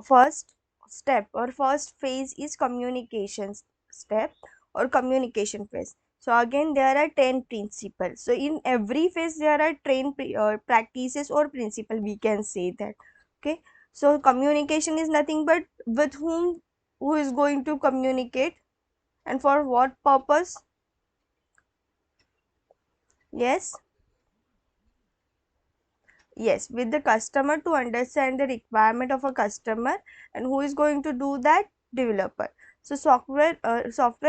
first step or first phase is communication step or communication phase. So again there are 10 principles. So in every phase there are 10 practices or principle, we can say that. Okay, so communication is nothing but with who is going to communicate and for what purpose. Yes, yes, with the customer, to understand the requirement of a customer. And who is going to do that? Developer. So software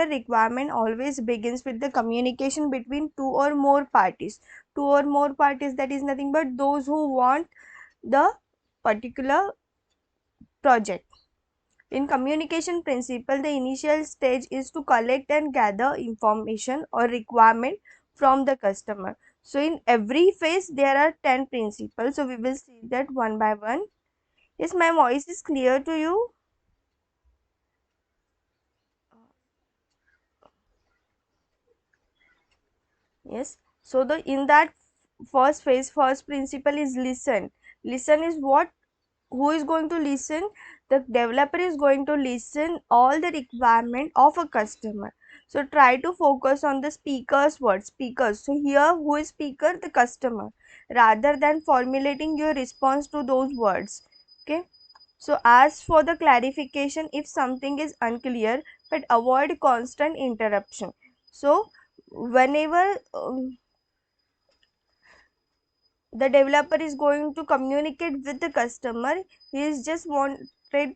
requirement always begins with the communication between two or more parties. Two or more parties, that is nothing but those who want the particular project. In communication principle, the initial stage is to collect and gather information or requirement from the customer. So in every phase there are 10 principles. So we will see that one by one. Yes, my voice is clear to you? Yes. So the in that first phase, first principle is listen. Listen is what? Who is going to listen? The developer is going to listen all the requirement of a customer. So try to focus on the speaker's words. Speakers. So here who is speaker? The customer. Rather than formulating your response to those words. Okay. So ask for the clarification if something is unclear, but avoid constant interruption. So whenever the developer is going to communicate with the customer, he is just wanted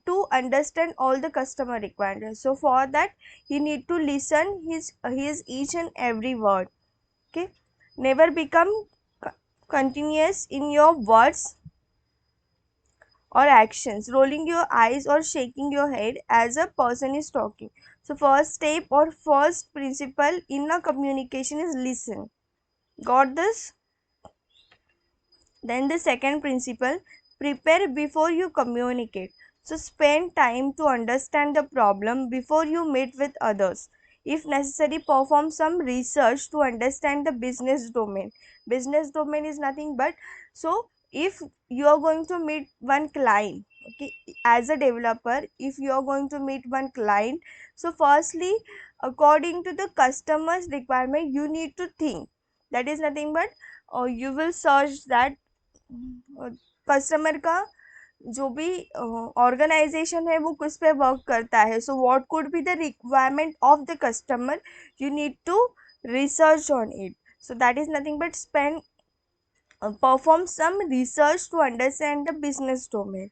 to understand all the customer requirements. So for that he need to listen his each and every word. Okay, never become continuous in your words or actions, rolling your eyes or shaking your head as a person is talking. So first step or first principle in a communication is listen. Got this? Then the second principle, prepare before you communicate. So spend time to understand the problem before you meet with others. If necessary, perform some research to understand the business domain. Business domain is nothing but, so if you are going to meet one client, okay, as a developer, if you are going to meet one client, so firstly, according to the customer's requirement, you need to think. That is nothing but you will search that customer का जो भी organisation है वो किस पे work करता है. So what could be the requirement of the customer, you need to research on it. So that is nothing but spend perform some research to understand the business domain.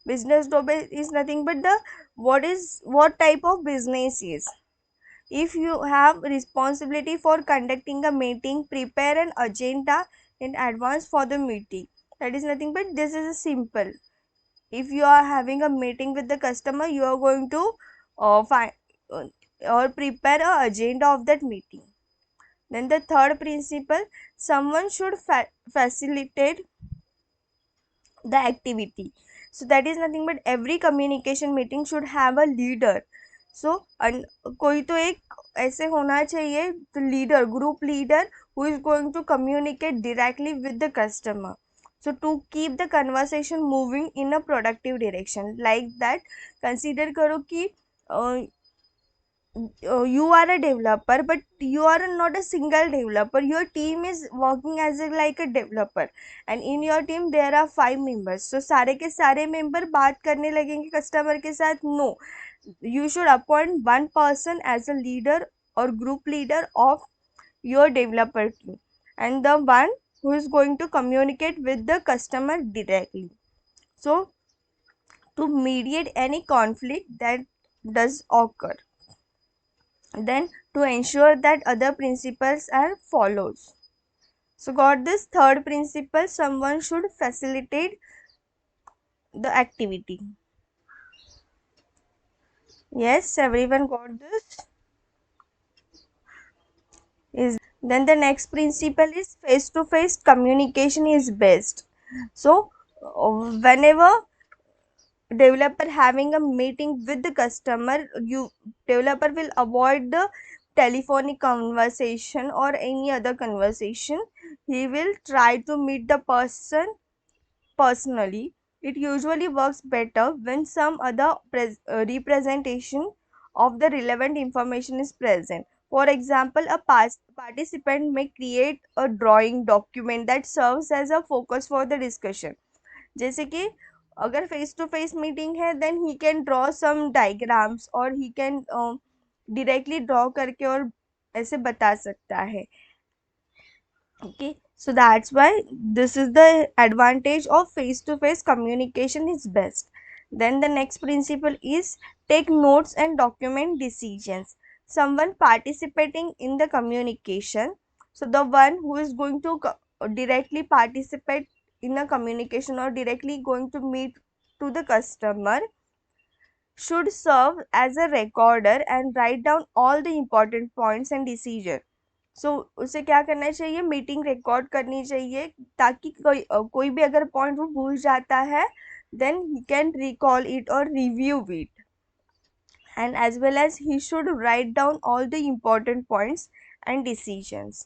Business domain is nothing but the what type of business is. If you have responsibility for conducting a meeting, prepare an agenda in advance for the meeting. That is nothing but this is a simple. If you are having a meeting with the customer, you are going to find or prepare a agenda of that meeting. Then the third principle, someone should facilitate the activity. So that is nothing but every communication meeting should have a leader. So कोई तो एक ऐसे होना चाहिए, the leader, group leader, who is going to communicate directly with the customer. So to keep the conversation moving in a productive direction, like that, consider करो कि you are a developer, but you are not a single developer. Your team is working as like a developer, and in your team there are 5 members. So सारे के सारे member बात करने लगेंगे customer के साथ? No, you should appoint one person as a leader or group leader of your developer team, and the one who is going to communicate with the customer directly. So to mediate any conflict that does occur, then to ensure that other principles are followed. So got this third principle, someone should facilitate the activity. Yes, everyone got this? Is then the next principle is face to face communication is best. So whenever developer having a meeting with the customer, you developer will avoid the telephonic conversation or any other conversation. He will try to meet the person personally. It usually works better when some other representation of the relevant information is present. For example, a participant may create a drawing document that serves as a focus for the discussion. जैसे कि अगर face to face meeting है then he can draw some diagrams और he can directly draw करके और ऐसे बता सकता है. Okay, so that's why this is the advantage of face to face communication is best. Then the next principle is take notes and document decisions. Someone participating in the communication, so the one who is going to directly participate in a communication or directly going to meet to the customer should serve as a recorder and write down all the important points and decision. सो उसे क्या करना चाहिए, meeting record करनी चाहिए ताकि कोई भी अगर पॉइंट वो भूल जाता है then he can recall it और review it, and as well as he should write down all the important points and decisions.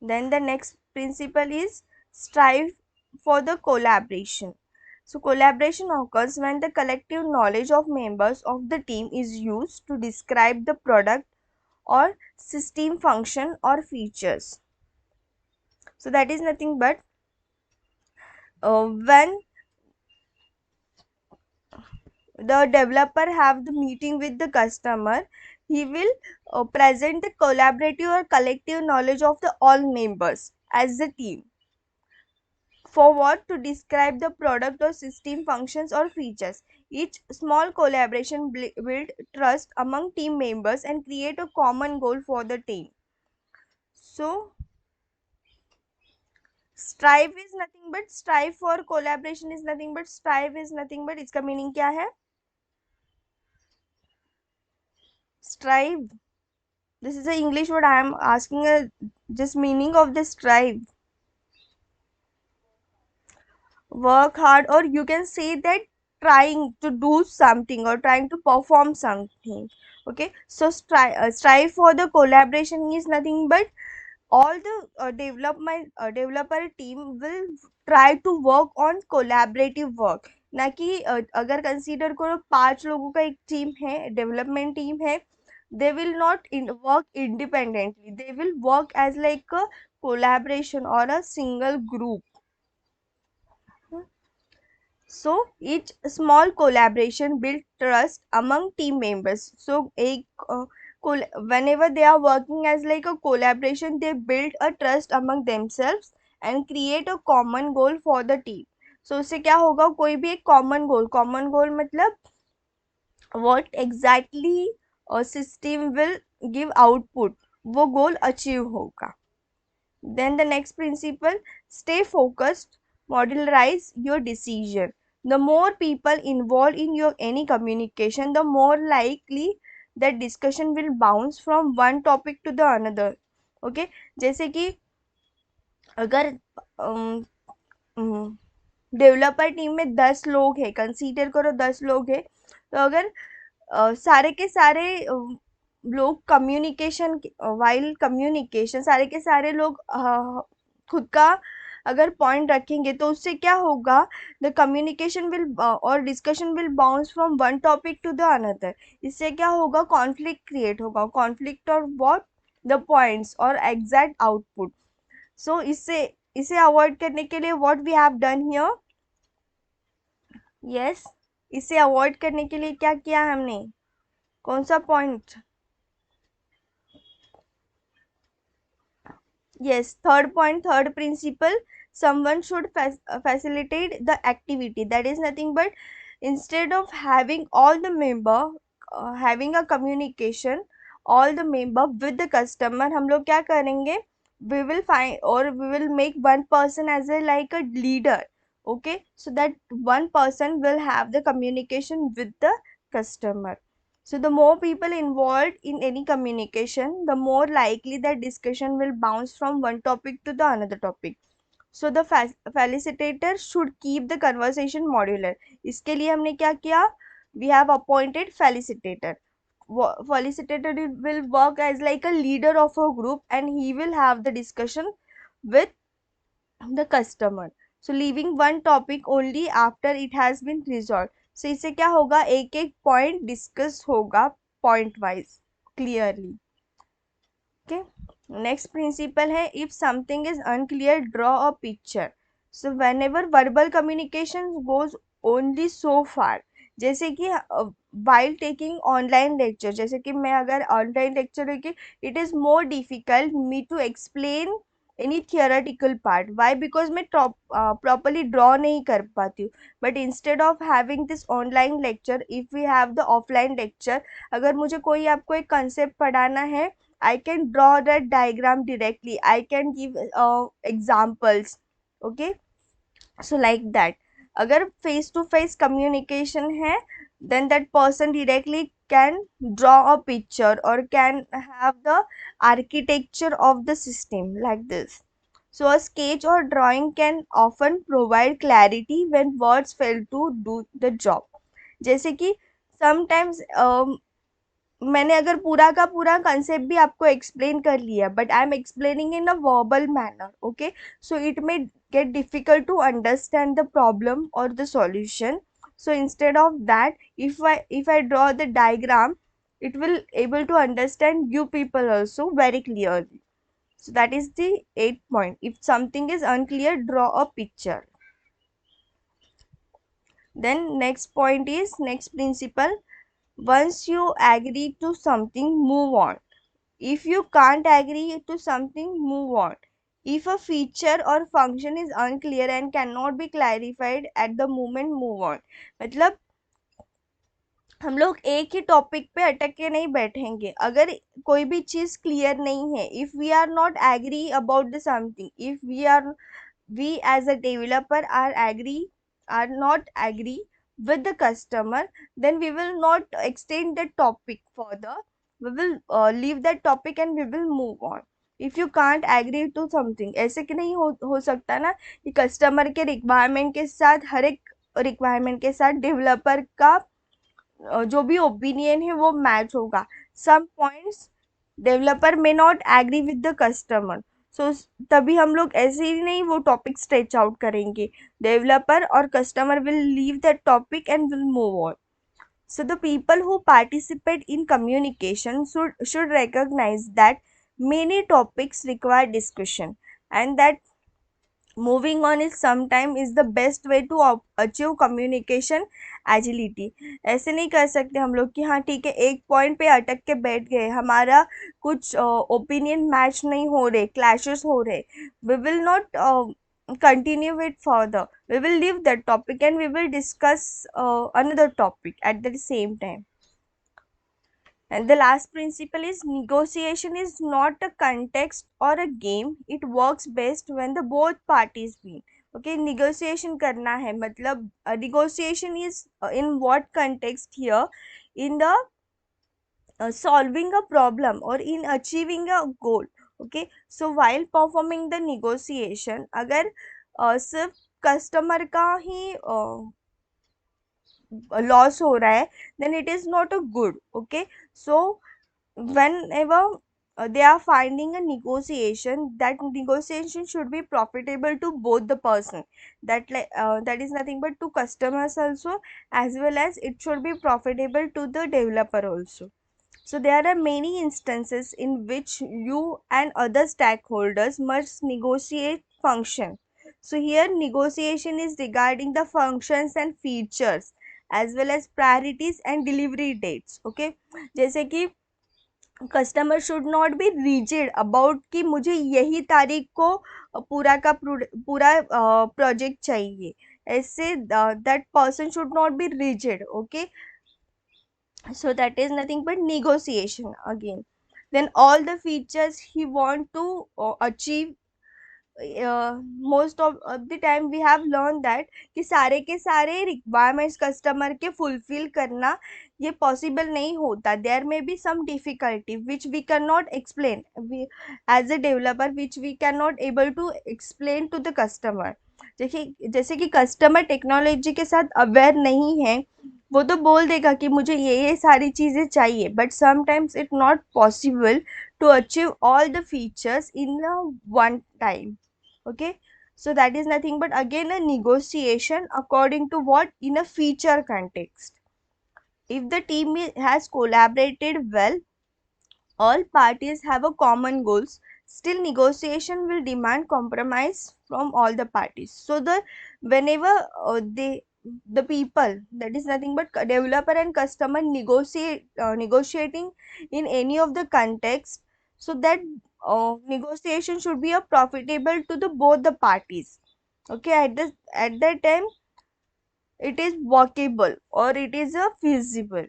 Then the next principle is strive for the collaboration. So collaboration occurs when the collective knowledge of members of the team is used to describe the product or system function or features. So that is nothing but when the developer have the meeting with the customer, he will present the collaborative or collective knowledge of the all members as the team. For what? To describe the product or system functions or features. Each small collaboration build trust among team members and create a common goal for the team. So strive is nothing but strive for collaboration is nothing but strive is nothing but इसका meaning क्या है? Strive, this is the English word. I am asking a just meaning of the strive. Work hard, or you can say that trying to do something or trying to perform something. Okay, so strive for the collaboration is nothing but all the developer team will try to work on collaborative work. ना कि अगर consider करो 5 लोगों का एक team है, development team है, they will not work independently, they will work as like a collaboration or a single group. So each small collaboration build trust among team members. So whenever they are working as like a collaboration, they build a trust among themselves and create a common goal for the team. So उससे क्या होगा, कोई भी एक common goal मतलब what exactly a system will give output, वो goal achieve होगा. Then the next principle, stay focused, modularize your decision. The more people involved in your any communication, the more likely that discussion will bounce from one topic to the another. Okay, जैसे कि अगर developer team में 10 लोग हैं, consider करो 10 लोग हैं, तो अगर सारे के सारे लोग कम्युनिकेशन वाइल कम्युनिकेशन सारे के सारे लोग खुद का अगर पॉइंट रखेंगे तो उससे क्या होगा, द कम्युनिकेशन विल और discussion will bounce from one topic to the another. इससे क्या होगा, कॉन्फ्लिक्ट क्रिएट होगा, कॉन्फ्लिक्ट और व्हाट द पॉइंट्स और एग्जैक्ट आउटपुट. सो इसे अवॉइड करने के लिए what we have done here, yes, इसे अवॉइड करने के लिए क्या किया हमने, कौन सा point, yes, third point, third principle, someone should facilitate the activity. That is nothing but instead of having all the member having a communication all the member with the customer, हम लोग क्या करेंगे, we will find or we will make one person as a like a leader. Okay, so that one person will have the communication with the customer. So the more people involved in any communication, the more likely that discussion will bounce from one topic to the another topic. So the facilitator should keep the conversation modular. इसके लिए हमने क्या किया, we have appointed facilitator. Facilitator will work as like a leader of a group and he will have the discussion with the customer. So leaving one topic only after it has been resolved. So इससे क्या होगा, एक एक point discuss होगा point wise clearly. Okay. Next principle है, if something is unclear, draw a picture. So whenever verbal communication goes only so far, जैसे कि while taking online lecture, जैसे कि मैं अगर online lecture लेके, it is more difficult me to explain any theoretical part. Why? Because मैं properly draw नहीं कर पाती हूँ. But instead of having this online lecture, if we have the offline lecture, अगर मुझे कोई आपको एक concept पढ़ाना है, I can draw that diagram directly. I can give examples. Okay. So like that. अगर face to face communication है, then that person directly can draw a picture or can have the architecture of the system like this. So a sketch or drawing can often provide clarity when words fail to do the job. जैसे कि sometimes मैंने अगर पूरा का पूरा concept भी आपको explain कर लिया, but I am explaining in a verbal manner, okay, so it may get difficult to understand the problem और the solution. So instead of that, if I draw the diagram, it will able to understand you people also very clearly. So that is the 8th point. If something is unclear, draw a picture. Then next point is, next principle, once you agree to something, move on. If you can't agree to something, move on. If a feature or function is unclear and cannot be clarified at the moment, move on. मतलब हम लोग एक ही topic पे अटक के नहीं बैठेंगे. अगर कोई भी चीज क्लियर नहीं है, if we are not agree about the something, if we as a developer are not agree with the customer, then we will not extend the topic further. We will leave that topic and we will move on. If you can't agree to something, ऐसे कि नहीं हो सकता ना कि customer के requirement के साथ, हर एक रिक्वायरमेंट के साथ डेवलपर का जो भी ओपिनियन है वो मैच होगा. Some points developer may not agree with the customer. So तभी हम लोग ऐसे ही नहीं वो टॉपिक स्ट्रेच आउट करेंगे. डेवलपर और customer will leave that topic and will move on. So the people who participate in communication should recognize that many topics require discussion, and that moving on is sometimes is the best way to achieve communication agility. ऐसे नहीं कर सकते हम लोग कि हाँ ठीक है, एक पॉइंट पे अटक के बैठ गए, हमारा कुछ ओपिनियन मैच नहीं हो रहे, क्लैशेस हो रहे, we will not continue it further. We will leave that topic and we will discuss another topic at the same time. And the last principle is, negotiation is not a context or a game. It works best when the both parties win. Okay, negotiation करना है, मतलब negotiation is in what context here? In the solving a problem or in achieving a goal. Okay, so while performing the negotiation, अगर सिर्फ customer का ही loss हो रहा है, then it is not a good. Okay, so whenever they are finding a negotiation, that negotiation should be profitable to both the person, that is nothing but to customers also, as well as it should be profitable to the developer also. So there are many instances in which you and other stakeholders must negotiate function. So here negotiation is regarding the functions and features as well as priorities and delivery dates. Okay, जैसे कि customer should not be rigid about कि मुझे यही तारीख को पूरा का पूरा प्रोजेक्ट चाहिए. ऐसे that person should not be rigid. Okay, so that is nothing but negotiation again. Then all the features he want to achieve, most of the time we have learn that कि सारे के सारे requirements customer के fulfil करना ये possible नहीं होता. There may be some difficulty which we can not explain as a developer, which we can not able to explain to the customer. देखिए, जैसे कि कस्टमर टेक्नोलॉजी के साथ अवेयर नहीं है, वो तो बोल देगा कि मुझे ये सारी चीज़ें चाहिए, but sometimes it not possible to achieve all the features in a one time. Okay, So that is nothing but again a negotiation according to what, in a feature context. If the team has collaborated well, all parties have a common goals, still negotiation will demand compromise from all the parties. So the whenever the people, that is nothing but developer and customer negotiating in any of the context, so that negotiation should be a profitable to the both the parties. Okay, at that time it is workable or it is a feasible.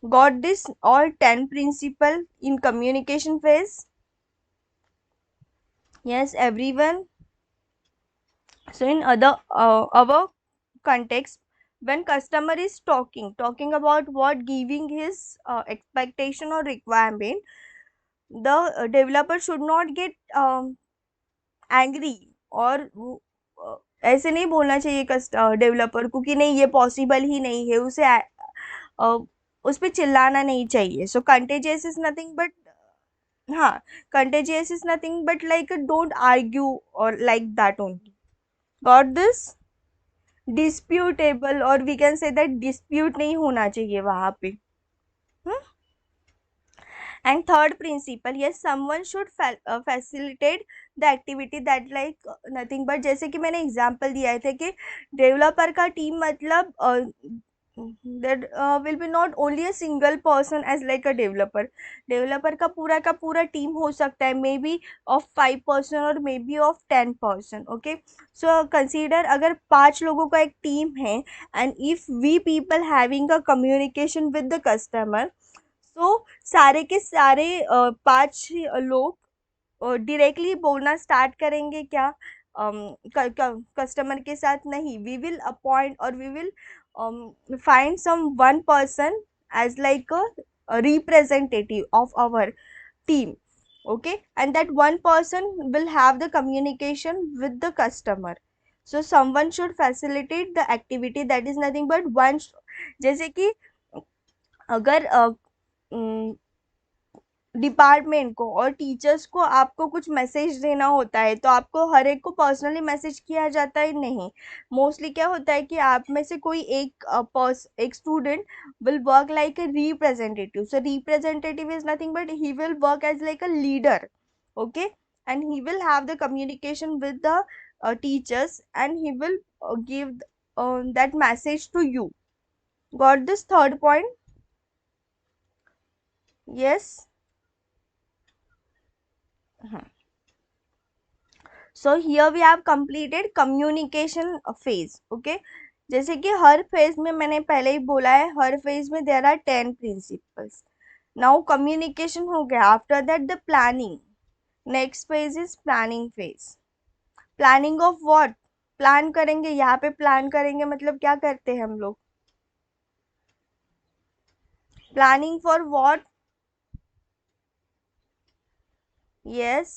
Got this all 10 principle in communication phase? Yes, everyone. So in other our context, when customer is talking about what, giving his expectation or requirement, the developer should not get angry और ऐसे नहीं बोलना चाहिए developer को कि नहीं ये possible ही नहीं है, उसे उस पर चिल्लाना नहीं चाहिए. सो कंटेजियस इज नथिंग बट, हाँ, contagious is nothing but like don't argue or like that only. Got this? Disputable, or we can say that dispute नहीं होना चाहिए वहां पे. And third principle, yes, someone should facilitate the activity that like nothing but, जैसे कि मैंने example दिया था कि डेवलपर का टीम मतलब that will be not only a single person as like a developer. Developer का पूरा टीम हो सकता है, मे बी ऑफ 5% और may be of 10%. Okay, so consider अगर 5 लोगों का एक टीम है, and if we people having a communication with the customer, so सारे के सारे 5 लोग डायरेक्टली बोलना स्टार्ट करेंगे क्या कस्टमर के साथ? नहीं, वी विल अपॉइंट और we will find some one person as like a representative of our team. Okay, and that one person will have the communication with the customer. So someone should facilitate the activity, that is nothing but one. जैसे कि अगर department को और teachers को आपको कुछ message देना होता है, तो आपको हर एक को पर्सनली मैसेज किया जाता है? नहीं, मोस्टली क्या होता है कि आप में से कोई एक student will work like a representative. So representative is nothing but he will work as like a leader. Okay, and he will have the communication with the teachers and he will give that message to you. Got this third point? Yes. So here we have completed communication phase. Okay, जैसे कि हर phase में मैंने पहले ही बोला है, हर phase में there are 10 principles. Now communication हो गया. After that the planning. Next phase is planning phase. Planning of what? Plan करेंगे, यहाँ पे प्लान करेंगे मतलब क्या करते हैं हम लोग? Planning for what? Yes,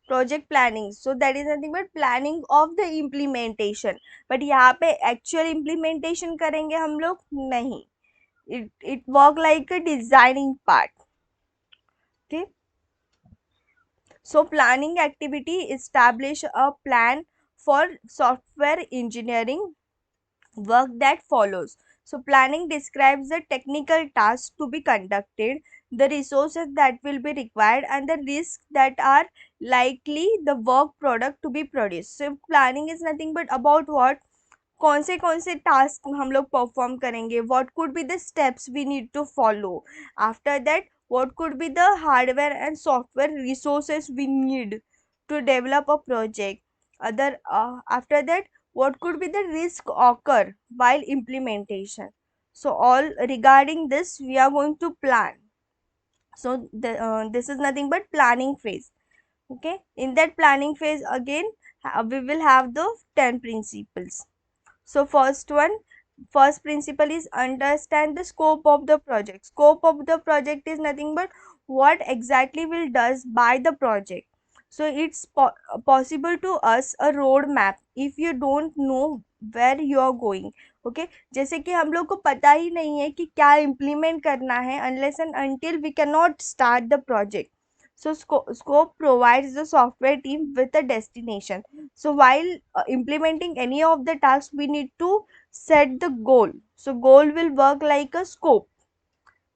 project planning. So that is nothing but planning of the implementation. But यहाँ पे एक्चुअल इम्प्लीमेंटेशन करेंगे हम लोग? नहीं, it work like a designing part. Okay, so planning activity establish a plan for software engineering work that follows. So planning describes the technical tasks to be conducted, the resources that will be required, and the risks that are likely the work product to be produced. So planning is nothing but about what? कौन से task हम लोग perform करेंगे, what could be the steps we need to follow, after that what could be the hardware and software resources we need to develop a project, other after that what could be the risk occur while implementation. So all regarding this we are going to plan. So this is nothing but planning phase. Okay, in that planning phase again we will have the 10 principles. So first principle is understand the scope of the project. Scope of the project is nothing but what exactly will does by the project. So it's possible to us a road map if you don't know where you are going. Okay, जैसे कि हम लोग को पता ही नहीं है कि क्या implement करना है unless and until we cannot start the project. So scope provides the software team with a destination. So while implementing any of the tasks, we need to set the goal. So goal will work like a scope.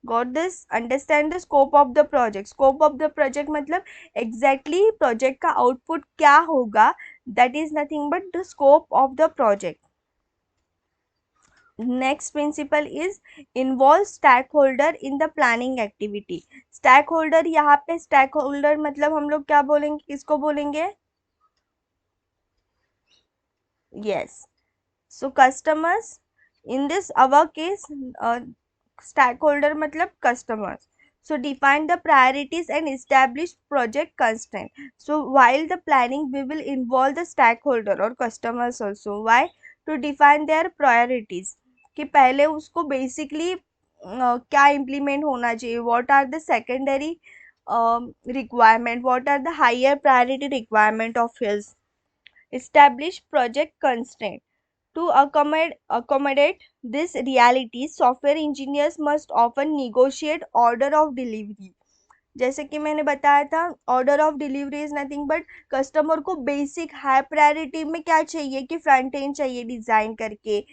Got this? Understand the scope of the project. Scope of the project मतलब exactly project का output क्या होगा, that is nothing but the scope of the project. Next principle is involve stakeholder in the planning activity. Stakeholder, यहाँ पे stakeholder मतलब हम लोग क्या बोलेंगे, किसको बोलेंगे? Yes. So customers, in this our case, stakeholder matlab customers. So define the priorities and establish project constraint. So while the planning, we will involve the stakeholder or customers also. Why? To define their priorities. कि पहले उसको basically क्या implement होना चाहिए, what are the secondary requirement, what are the higher priority requirement of his. Establish project constraint. To accommodate this reality, software engineers must often negotiate order of delivery. जैसे कि मैंने बताया था, order of delivery is nothing but customer को basic high priority में क्या चाहिए कि फ्रंट एंड चाहिए डिजाइन करके,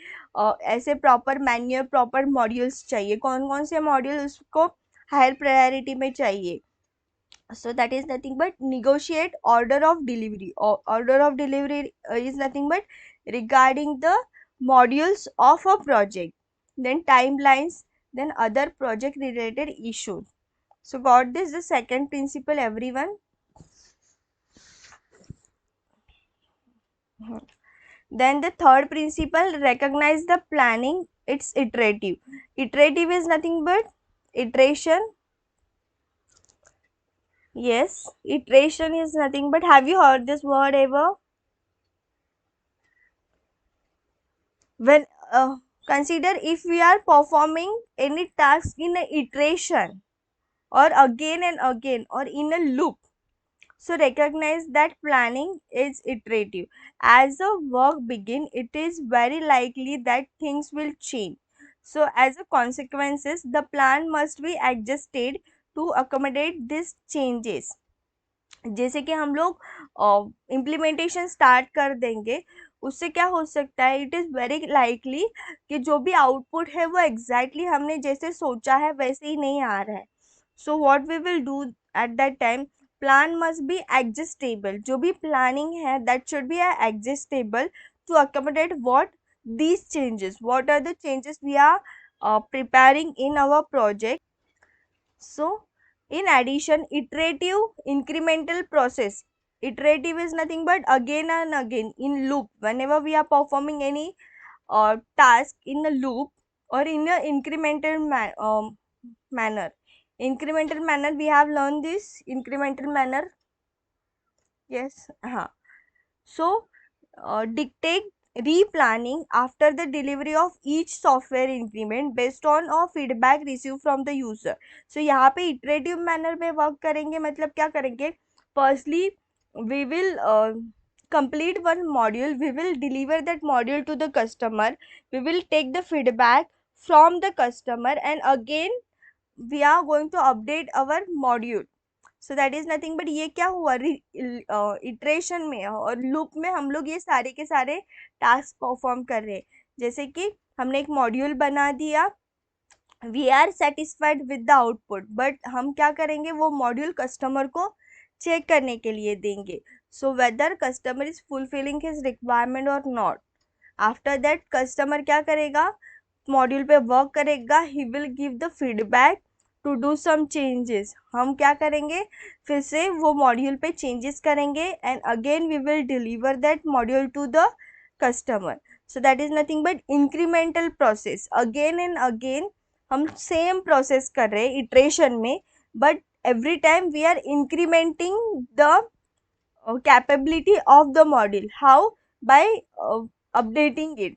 ऐसे प्रॉपर मैन्युअल प्रॉपर मॉड्यूल्स चाहिए, कौन कौन से मॉड्यूल उसको हायर प्रायोरिटी में चाहिए. So that is nothing but negotiate order of delivery. Order of delivery is nothing but regarding the modules of a project, then timelines, then other project related issues. So got this, the second principle, everyone. Then the third principle, recognize the planning, it's iterative. Iterative is nothing but iteration. Yes, iteration is nothing but, have you heard this word ever? When consider if we are performing any task in a iteration or again and again or in a loop, so recognize that planning is iterative. As the work begin, it is very likely that things will change. So as a consequences, the plan must be adjusted to accommodate these changes. जैसे कि हम लोग implementation start कर देंगे, उससे क्या हो सकता है, इट इज़ वेरी लाइकली कि जो भी आउटपुट है वो एग्जैक्टली हमने जैसे सोचा है वैसे ही नहीं आ रहा है. So what we will do at that time, plan must be adjustable. जो भी प्लानिंग है that should be adjustable to accommodate what these changes, what are the changes we are preparing in our project. So, in addition, iterative incremental process. Iterative is nothing but again and again in loop. Whenever we are performing any task in a loop or in a incremental manner. Incremental manner, we have learned this incremental manner. Yes. So, dictate replanning after the delivery of each software increment based on feedback received from the user. So यहाँ पे iterative manner में work करेंगे, मतलब क्या करेंगे, firstly we will complete one module, we will deliver that module to the customer, we will take the feedback from the customer and again we are going to update our module. So that is nothing but ये क्या हुआ, iteration में और loop में हम लोग ये सारे के सारे टास्क परफॉर्म कर रहे हैं. जैसे कि हमने एक मॉड्यूल बना दिया, we are satisfied with the output, but हम क्या करेंगे, वो मॉड्यूल कस्टमर को चेक करने के लिए देंगे. So whether customer is fulfilling his requirement और नॉट. आफ्टर दैट कस्टमर क्या करेगा, मॉड्यूल पे वर्क करेगा, he will give the feedback to do some changes. हम क्या करेंगे, फिर से वो मॉड्यूल पे चेंजेस करेंगे and again we will deliver that module to the customer. So that is nothing but incremental process. Again and again हम same process कर रहे हैं इटरेशन में, but every time we are incrementing the capability of the module. How? By updating it.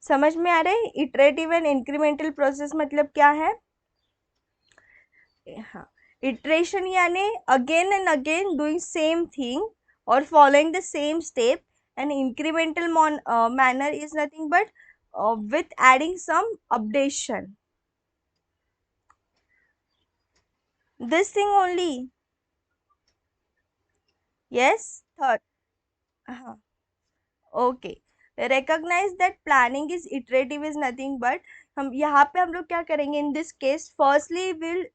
समझ में आ रहा है? Iterative and incremental process मतलब क्या है? हाँ, इटरेशन यानी again and again doing same thing और following the same step. And incremental manner is nothing but with adding some updation. This thing only. Yes third, हाँ okay, recognize that planning is iterative is nothing but, हम यहाँ पे हम लोग क्या करेंगे in this case, firstly will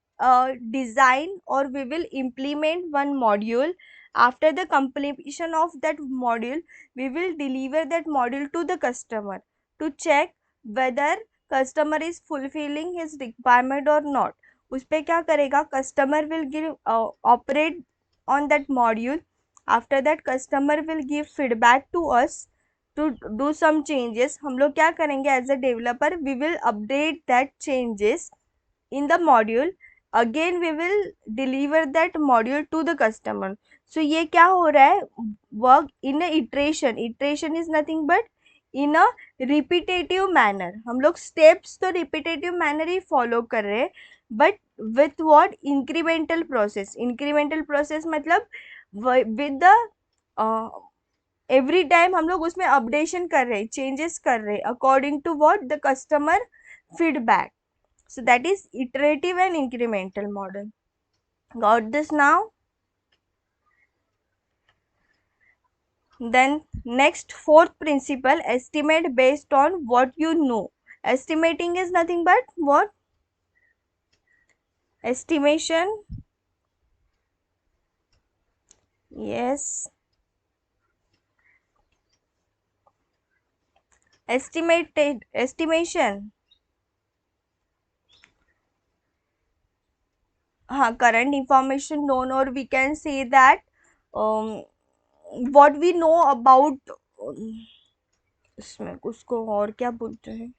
design और we will implement one module. After the completion of that module, we will deliver that module to the customer to check whether customer is fulfilling his requirement or not. उस पे क्या करेगा, customer will give operate on that module. After that customer will give feedback to us to do some changes. हम लोग क्या करेंगे as a developer, we will update that changes in the module. Again we will deliver that module to the customer. So ये क्या हो रहा है, work in a iteration. Iteration is nothing but in a repetitive manner. हम लोग steps तो repetitive manner ही follow कर रहे हैं, but with what, incremental process. Incremental process मतलब with the एवरी टाइम हम लोग उसमें अपडेशन कर रहे, चेंजेस कर रहे according to what the customer feedback. So that is iterative and incremental model. Got this now? Then next, fourth principle, estimate based on what you know. Estimating is nothing but what? Estimation. Yes. Estimated, estimation. हाँ, current information known, or we can say that um, what we know about इसमें उसको और क्या बोलते हैं,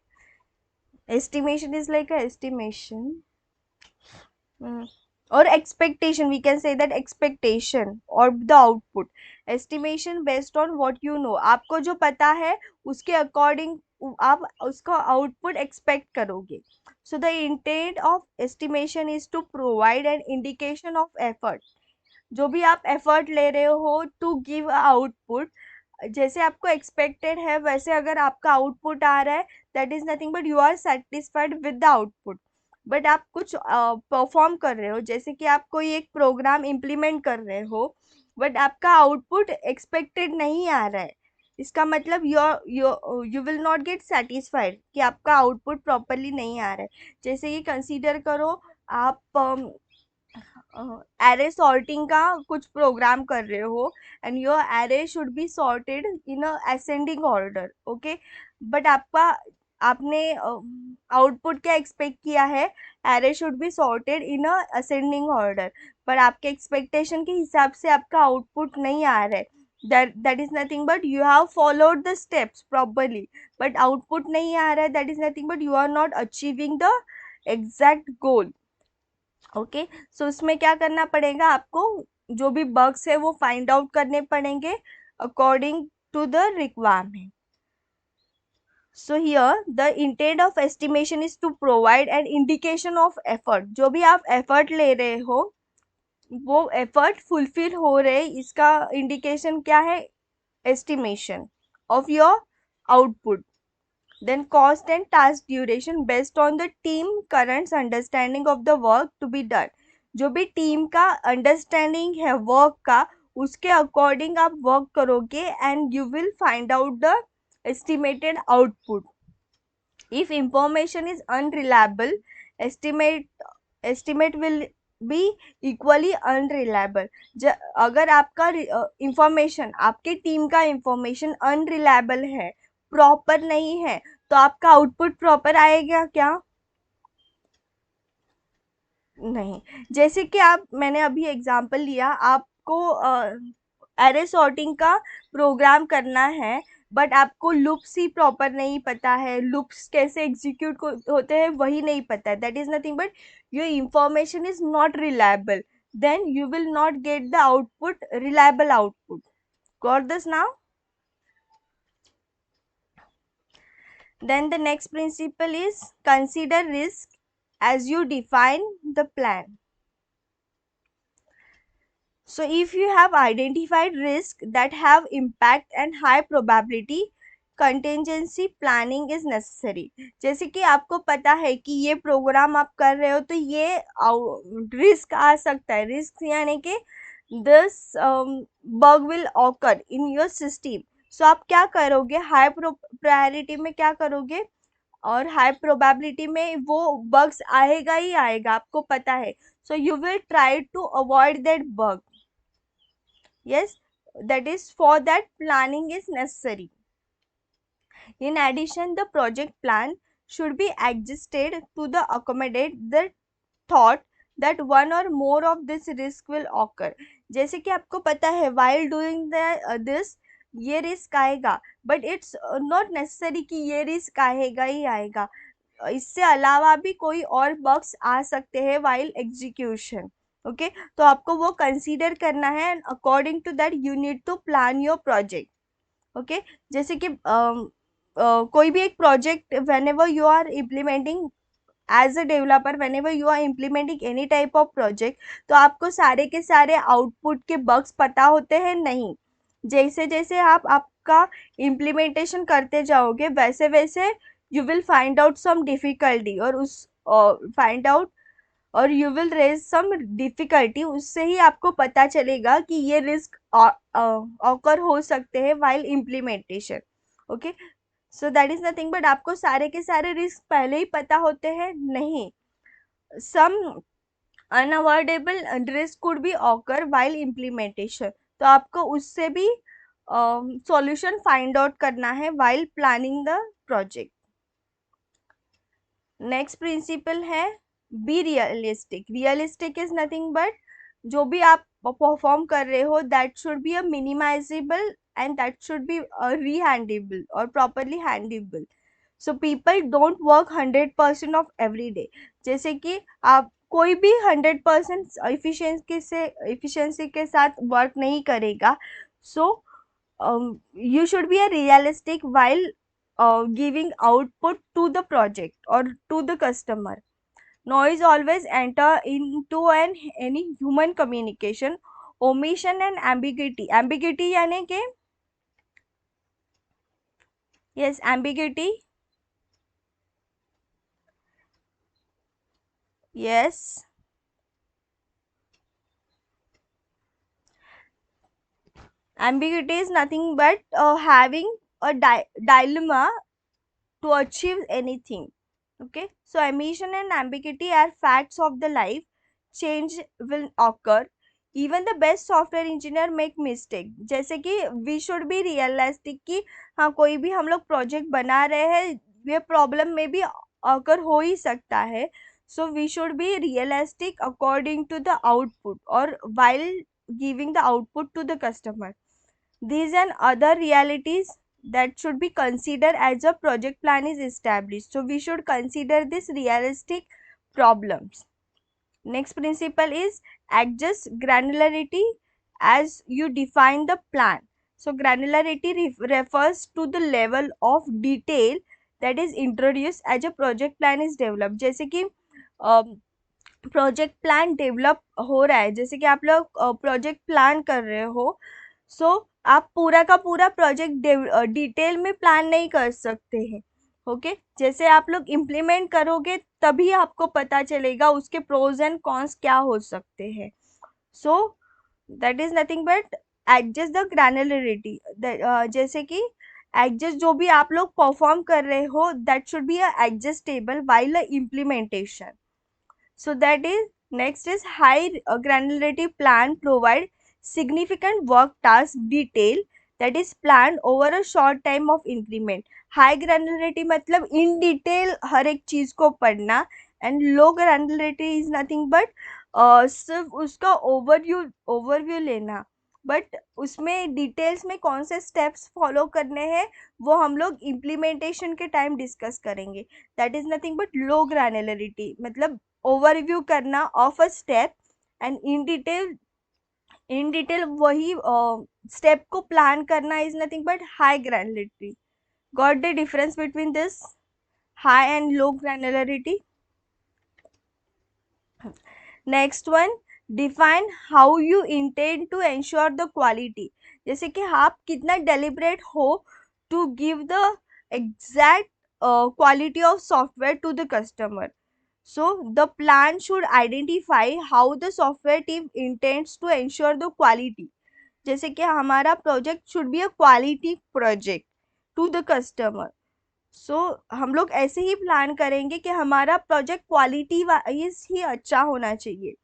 estimation is like a estimation. Or expectation, we can say that expectation or the output. Estimation based on what you know. आपको जो पता है उसके according आप उसका output expect करोगे. So the intent of estimation is to provide an indication of effort. जो भी आप effort ले रहे हो to give a output, जैसे आपको एक्सपेक्टेड है वैसे अगर आपका आउटपुट आ रहा है, that is nothing but you are satisfied with the output. But आप कुछ परफॉर्म कर रहे हो, जैसे कि आप कोई एक प्रोग्राम इम्प्लीमेंट कर रहे हो, बट आपका आउटपुट एक्सपेक्टेड नहीं आ रहा है, इसका मतलब you will not gate satisfied कि आपका आउटपुट प्रॉपरली नहीं आ रहा है. जैसे कि कंसीडर करो आप एरे सॉर्टिंग का कुछ प्रोग्राम कर रहे हो and your array should be sorted in a ascending order, okay, but आपका आपने आउटपुट क्या एक्सपेक्ट किया है, array should be sorted in a ascending order, पर आपके एक्सपेक्टेशन के हिसाब से आपका आउटपुट नहीं आ रहा है. that is nothing but you have followed the steps properly, but output नहीं आ रहा है, that is nothing but you are not achieving the exact goal. Okay, so उसमें क्या करना पड़ेगा आपको, जो भी बग्स है वो फाइंड आउट करने पड़ेंगे according to the requirement. So here the intent of estimation is to provide an indication of effort. जो भी आप एफर्ट ले रहे हो वो एफर्ट फुलफिल हो रहे, इसका इंडिकेशन क्या है, estimation of your output. Then cost and task duration based on the team current understanding of the work to be done. जो भी टीम का अंडरस्टैंडिंग है वर्क का, उसके अकॉर्डिंग आप वर्क करोगे and you will find out the estimated output. If information is unreliable, estimate will be equally unreliable. अगर आपका इंफॉर्मेशन, आपके टीम का इंफॉर्मेशन अनरिलायबल है, प्रॉपर नहीं है, तो आपका आउटपुट प्रॉपर आएगा क्या, नहीं. जैसे कि आप, मैंने अभी एग्जांपल लिया, आपको एरे सॉर्टिंग का प्रोग्राम करना है, बट आपको लूप्स ही प्रॉपर नहीं पता है, लूप्स कैसे एग्जीक्यूट होते हैं वही नहीं पता है, that is nothing but your information is not reliable, then you will not get the output, reliable output. Got this now? Then the next principle is consider risk as you define the plan. So if you have identified risks that have impact and high probability, contingency planning is necessary. जैसे कि आपको पता है कि ये programme आप कर रहे हो तो ये रिस्क आ सकता है, रिस्क यानी कि this bug will occur in your system. So आप क्या करोगे, हाई प्रायोरिटी में क्या करोगे, और हाई प्रोबेबिलिटी में वो बग्स आएगा ही आएगा, आपको पता है. So you will try to avoid that bug. yes, that is for that planning is necessary. In addition, the project plan should be adjusted to the accommodate the thought that one or more of this risk will occur. जैसे कि आपको पता है while doing this ये risk आएगा, but it's not necessary कि ये risk आएगा ही आएगा. इससे अलावा भी कोई और बग्स आ सकते हैं while execution. ओके, तो आपको वो कंसीडर करना है and according to that you need to plan your project. Okay, जैसे कि कोई भी एक project whenever you are implementing as a developer, whenever you are implementing any type of project, तो आपको सारे के सारे आउटपुट के बग्स पता होते हैं नहीं. जैसे जैसे आप आपका इम्प्लीमेंटेशन करते जाओगे वैसे वैसे you will find out some difficulty, और उस फाइंड आउट और you will raise some difficulty, उससे ही आपको पता चलेगा कि ये रिस्क ऑकर हो सकते हैं while implementation. Okay, so that is nothing but आपको सारे के सारे रिस्क पहले ही पता होते हैं नहीं. Some unavoidable risk could be occur while implementation, तो आपको उससे भी सॉल्यूशन फाइंड आउट करना है while planning the project. Next principle है be realistic. Realistic is nothing but जो भी आप परफॉर्म कर रहे हो that should be a minimizable and that should be rehandable or properly handable. So people don't work 100% of every day. जैसे कि आप कोई भी 100% efficiency के साथ वर्क नहीं करेगा. So you should be a realistic while giving output to the project or to the customer. Noise always enter into any human communication. Omission and ambiguity. Ambiguity यानी कि yes, ambiguity. Yes, ambiguity is nothing but having a dilemma to achieve anything. Okay, so omission and ambiguity are facts of the life. Change will occur. Even the best software engineer make mistake. जैसे कि we should be realistic कि हाँ कोई भी हम लोग project बना रहे हैं, ये प्रॉब्लम में भी अगर हो ही सकता है. So we should be realistic according to the output or while giving the output to the customer. These and other realities that should be considered as a project plan is established. So we should consider this realistic problems. Next principle is adjust granularity as you define the plan. So granularity refers to the level of detail that is introduced as a project plan is developed. जैसे कि project plan develop हो रहा है, जैसे कि आप लोग project plan कर रहे हो, सो आप पूरा का पूरा प्रोजेक्ट डिटेल में प्लान नहीं कर सकते हैं. ओके, जैसे आप लोग इम्प्लीमेंट करोगे तभी आपको पता चलेगा उसके प्रोज एंड कॉन्स क्या हो सकते हैं. So that is nothing but adjust the granularity. जैसे कि एडजस्ट जो भी आप लोग परफॉर्म कर रहे हो that should be adjustable while the implementation. So that is next is high granularity plan provide significant work task detail that is planned over a short time of increment. High granularity मतलब in detail हर एक चीज को पढ़ना, and low granularity is nothing but सिर्फ उसका overview लेना, but उसमें details में कौन से स्टेप्स फॉलो करने हैं वो हम लोग इम्प्लीमेंटेशन के टाइम डिस्कस करेंगे. That is nothing but low granularity, मतलब ओवरव्यू करना of a step, and in detail वही स्टेप को प्लान करना is nothing but high granularity. Got the difference between this high and low granularity? Next one, define how you intend to ensure the quality. जैसे कि आप कितना deliberate हो to give the exact quality of software to the customer. So the plan should identify how the software team intends to ensure the quality. जैसे कि हमारा project should be a quality project to the customer. So हम लोग ऐसे ही plan करेंगे कि हमारा project quality wise ही अच्छा होना चाहिए.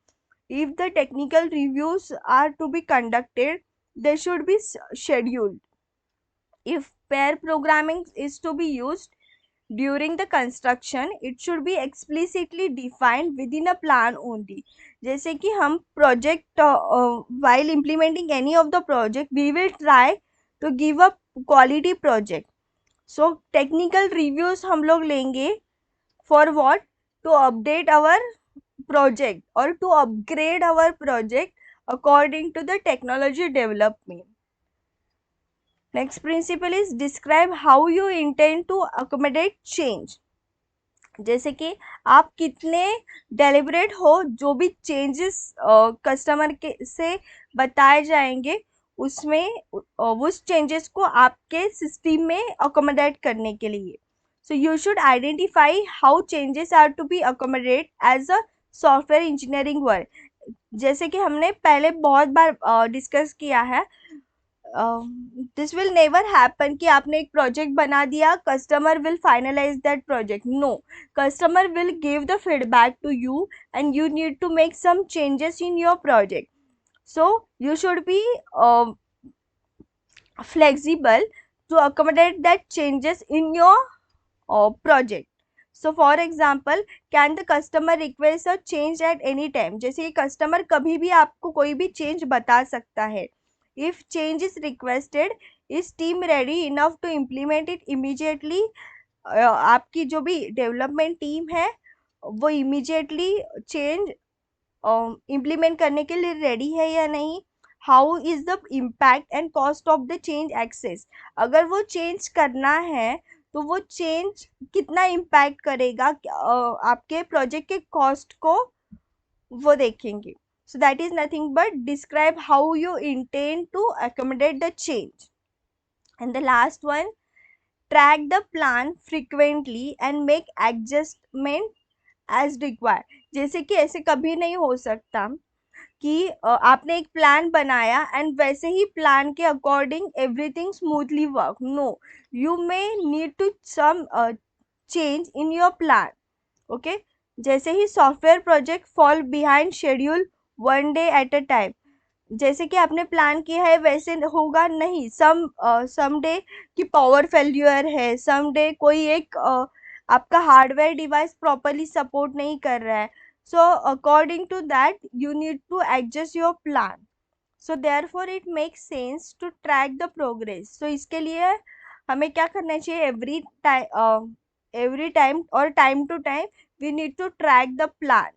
If the technical reviews are to be conducted, they should be scheduled. If pair programming is to be used during the construction, it should be explicitly defined within a plan only. जैसे कि हम project while implementing any of the project, we will try to give a quality project. So technical reviews हम लोग लेंगे for what? To update our project or to upgrade our project according to the technology development. Next principle is describe how you intend to accommodate change. जैसे कि आप कितने deliberate हो जो भी चेंजेस कस्टमर के से बताए जाएंगे उसमें उस चेंजेस को आपके सिस्टम में अकोमोडेट करने के लिए. So you should identify how changes are to be accommodate as a software engineering work. जैसे कि हमने पहले बहुत बार डिस्कस किया है, दिस विल नेवर हैपन कि आपने एक प्रोजेक्ट बना दिया, customer will finalise that project. No, customer will give the feedback to you and you need to make some changes in your project. So you should be flexible to accommodate that changes in your project. So for example, can the customer request a change at any time? जैसे कि customer कभी भी आपको कोई भी change बता सकता है. If change is requested, is team ready enough to implement it immediately? आपकी जो भी डेवलपमेंट टीम है वो इमीडिएटली चेंज इम्प्लीमेंट करने के लिए रेडी है या नहीं. How is the impact and cost of the change access. अगर वो चेंज करना है तो वो चेंज कितना इम्पैक्ट करेगा आपके प्रोजेक्ट के कॉस्ट को, वो देखेंगे. So that is nothing but describe how you intend to accommodate the change. And the last one, track the plan frequently and make adjustment as required. जैसे कि ऐसे कभी नहीं हो सकता कि आपने एक प्लान बनाया एंड वैसे ही प्लान के according everything smoothly work. No, you may need to some change in your plan. Okay, जैसे ही software project fall behind schedule one day at a time. जैसे कि आपने प्लान किया है वैसे होगा नहीं. सम डे कि पावर फेल्यूर है, सम डे कोई एक आपका हार्डवेयर डिवाइस प्रॉपरली सपोर्ट नहीं कर रहा है. So according to that you need to adjust your plan. So therefore it makes sense to track the progress. So इसके लिए हमें क्या करना चाहिए, एवरी टाइम और time to time we need to track the plan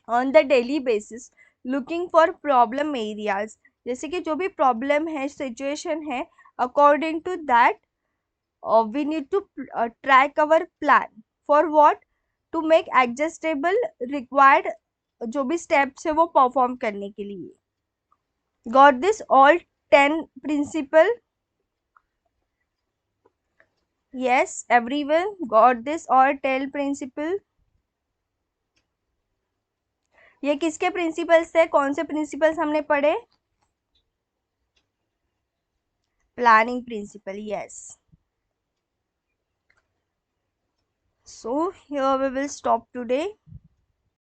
on the daily basis, looking for problem areas. जैसे कि जो भी प्रॉब्लम है, सिचुएशन है, according to that we need to track our plan. For what? To make adjustable required जो भी steps है वो परफॉर्म करने के लिए. Got this all 10 principle? yes, everyone got this all 10 principle? ये किसके प्रिंसिपल्स थे, कौन से प्रिंसिपल्स हमने पढ़े? Planning principle. yes. So here we will stop today.